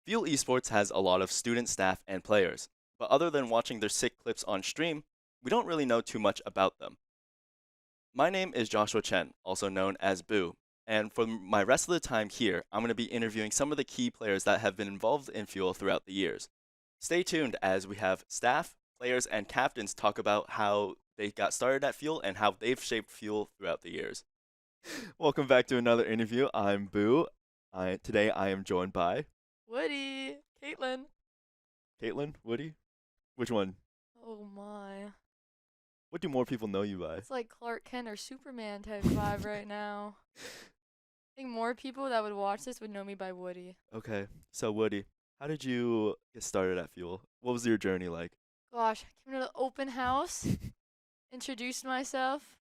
Fuel Esports has a lot of student staff and players, but other than watching their sick clips on stream, we don't really know too much about them. My name is Joshua Chen, also known as Boo, and for my rest of the time here, I'm going to be interviewing some of the key players that have been involved in Fuel throughout the years. Stay tuned as we have staff, players, and captains talk about how they got started at Fuel and how they've shaped Fuel throughout the years. Welcome back to another interview. I'm Boo. Today I am joined by Woody, Caitlin. Caitlin, Woody. Which one? Oh my. What do more people know you by? It's like Clark Kent or Superman type vibe right now. I think more people that would watch this would know me by Woody. Okay, so Woody, how did you get started at Fuel? What was your journey like? Gosh, I came to the open house, introduced myself.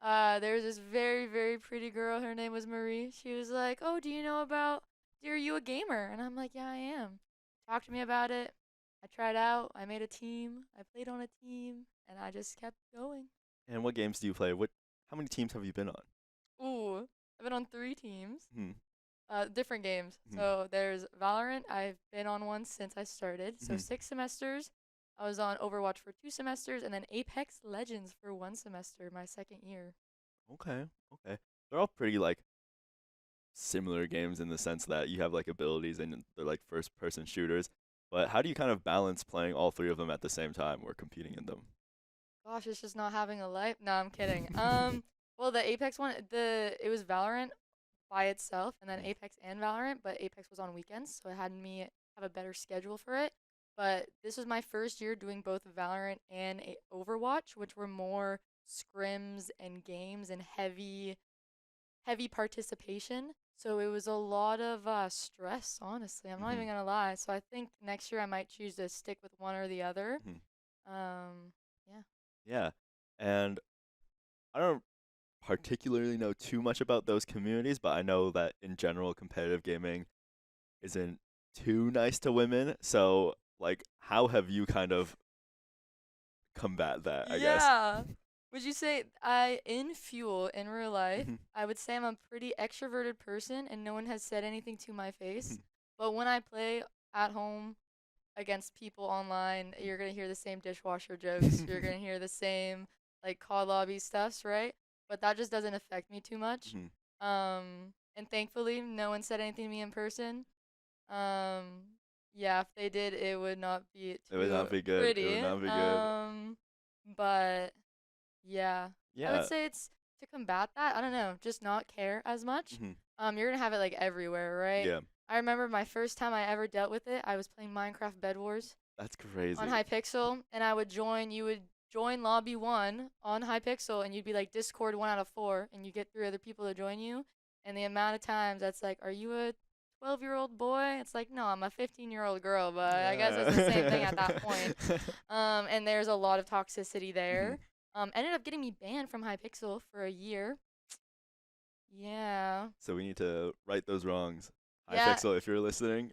There was this very, very pretty girl. Her name was Marie. She was like, "Oh, do you know about? Are you a gamer?" And I'm like, "Yeah, I am." Talk to me about it. I tried out. I made a team. I played on a team, and I just kept going. And what games do you play? How many teams have you been on? Ooh, I've been on 3 teams. Hmm. Different games. Hmm. So there's Valorant. I've been on one since I started. So Mhm. 6 semesters. I was on Overwatch for 2 semesters, and then Apex Legends for 1 semester, my second year. Okay, okay. They're all pretty like similar games in the sense that you have like abilities and they're like first person shooters. But how do you kind of balance playing all three of them at the same time or competing in them? Gosh, it's just not having a life. No, I'm kidding. Well, the Apex one, it was Valorant by itself, and then Mm. Apex and Valorant, but Apex was on weekends, so it had me have a better schedule for it. But this was my first year doing both Valorant and Overwatch, which were more scrims and games and heavy participation. So it was a lot of stress, honestly. I'm not Mhm. even gonna lie. So I think next year I might choose to stick with one or the other. Mhm. Yeah. Yeah. And I don't particularly know too much about those communities, but I know that in general competitive gaming isn't too nice to women. So, like, how have you kind of combat that, I guess? Yeah. Would you say I in Fuel in real life, Mhm. I would say I'm a pretty extroverted person and no one has said anything to my face. Mhm. But when I play at home against people online, you're gonna hear the same dishwasher jokes. You're gonna hear the same like call lobby stuffs, right? But that just doesn't affect me too much. Mhm. And thankfully no one said anything to me in person. Um, yeah, if they did, it would not be It would too not be good. It pretty. would not be good. But yeah, I would Yeah. say it's to combat that. I don't know, just not care as much. Mhm. You're gonna have it like everywhere, right? Yeah. I remember my first time I ever dealt with it. I was playing Minecraft Bed Wars That's on crazy. Hypixel, and you would join lobby one on Hypixel, and you'd be like Discord 1 out of 4, and you get 3 other people to join you. And the amount of times that's like, are you a 12-year-old boy? It's like, no, I'm a 15-year-old girl, but I guess it's the same thing at that point. Yeah. And there's a lot of toxicity Mhm. there. Ended up getting me banned from Hypixel for a year. Yeah. So we need to right those wrongs. Yeah, Hypixel, if you're listening,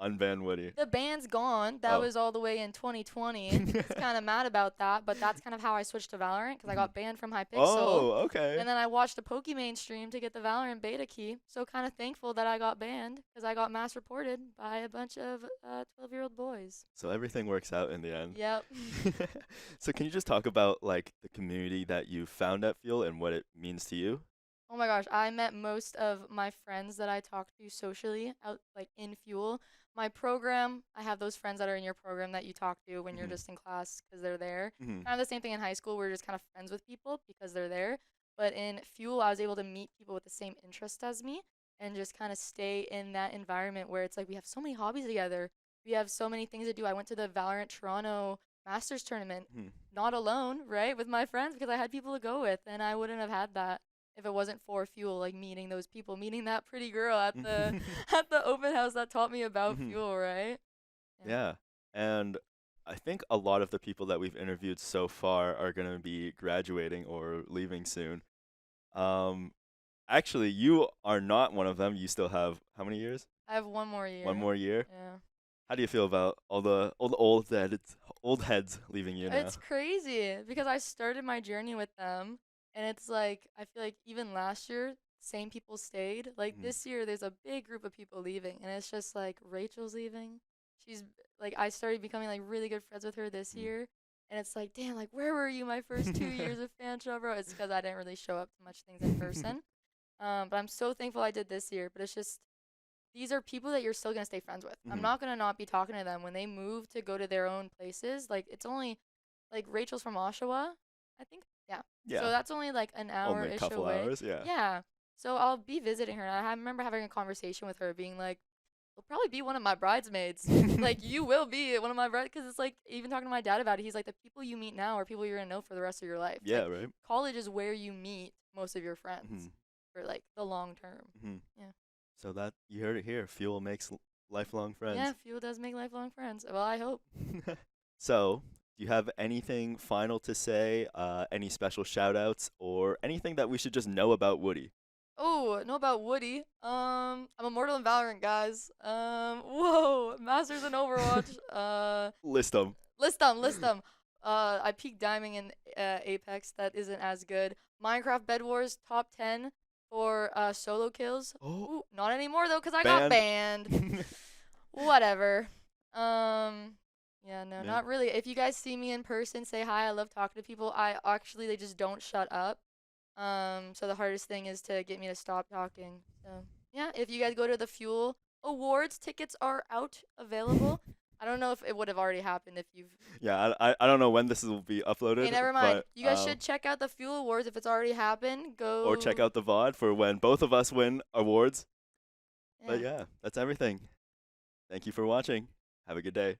unban Woody. the band's gone. That Oh. was all the way in 2020. Was kind of mad about that, but that's kind of how I switched to Valorant because I Mhm. got banned from Hypixel. Oh, okay. And then I watched a Pokimane stream to get the Valorant beta key. So kind of thankful that I got banned because I got mass reported by a bunch of 12-year-old boys. So everything works out in the end. Yep. So can you just talk about like the community that you found at Fuel and what it means to you? Oh my gosh, I met most of my friends that I talk to socially out like in Fuel. My program, I have those friends that are in your program that you talk to when you're Mhm. just in class because they're there. Mhm. Kind of the same thing in high school. We're just kind of friends with people because they're there. But in Fuel, I was able to meet people with the same interest as me and just kind of stay in that environment where it's like we have so many hobbies together. We have so many things to do. I went to the Valorant Toronto Masters tournament, Mhm. not alone, right, with my friends because I had people to go with, and I wouldn't have had that if it wasn't for Fuel, like meeting those people, meeting that pretty girl at the Mhm. at the open house that taught me about Mhm. Fuel, right? Yeah. Yeah. And I think a lot of the people that we've interviewed so far are going to be graduating or leaving soon. Um, Actually, you are not one of them. You still have how many years? I have one more One year. more year. Yeah. How do you feel about all the old heads leaving you now? It's crazy because I started my journey with them, and it's like I feel like even last year same people stayed. Like Mhm. this year, there's a big group of people leaving, and it's just like Rachel's leaving. She's like I started becoming like really good friends with her this Mm. year, and it's like, damn, like where were you my first 2 years of fan show, bro? It's because I didn't really show up to much things in person. But I'm so thankful I did this year. But it's just these are people that you're still gonna stay friends with. I'm Mhm. not gonna not be talking to them when they move to go to their own places. Like it's only like Rachel's from Oshawa, I think. Yeah. So Yeah. that's only like an hour Only a ish couple away. hours. Yeah. Yeah. So I'll be visiting her. And I remember having a conversation with her, being like, "You'll probably be one of my bridesmaids. Like you will be one of my brides." Because it's like even talking to my dad about it, he's like, "The people you meet now are people you're gonna know for the rest of your life. Yeah. Like Right. college is where you meet most of your friends Mhm. for like the long term." Mhm. Yeah. So that you heard it here. Fuel makes lifelong Yeah, friends. fuel does make lifelong friends. Well, I hope. So, do you have anything final to say? Any special shout outs or anything that we should just know about Woody? Oh, know about Woody. I'm immortal in Valorant, guys. Whoa, Masters in Overwatch. List them. List them, list them. I peaked diamond in Apex. That isn't as good. Minecraft Bed Wars top 10 for solo kills. Oh, Ooh, not anymore though, cause I got banned. banned. Whatever. Yeah, no, Yeah. not really. If you guys see me in person, say hi. I love talking to people. I actually they just don't shut up. So the hardest thing is to get me to stop talking. So yeah, if you guys go to the Fuel Awards, tickets are out available. I don't know if it would have already happened if you've. Yeah, I don't know when this will be Okay, uploaded, never mind. but You guys should check out the Fuel Awards if it's already happened. or check Go. out the VOD for when both of us win awards. But Yeah. yeah, that's everything. Thank you for watching. Have a good day.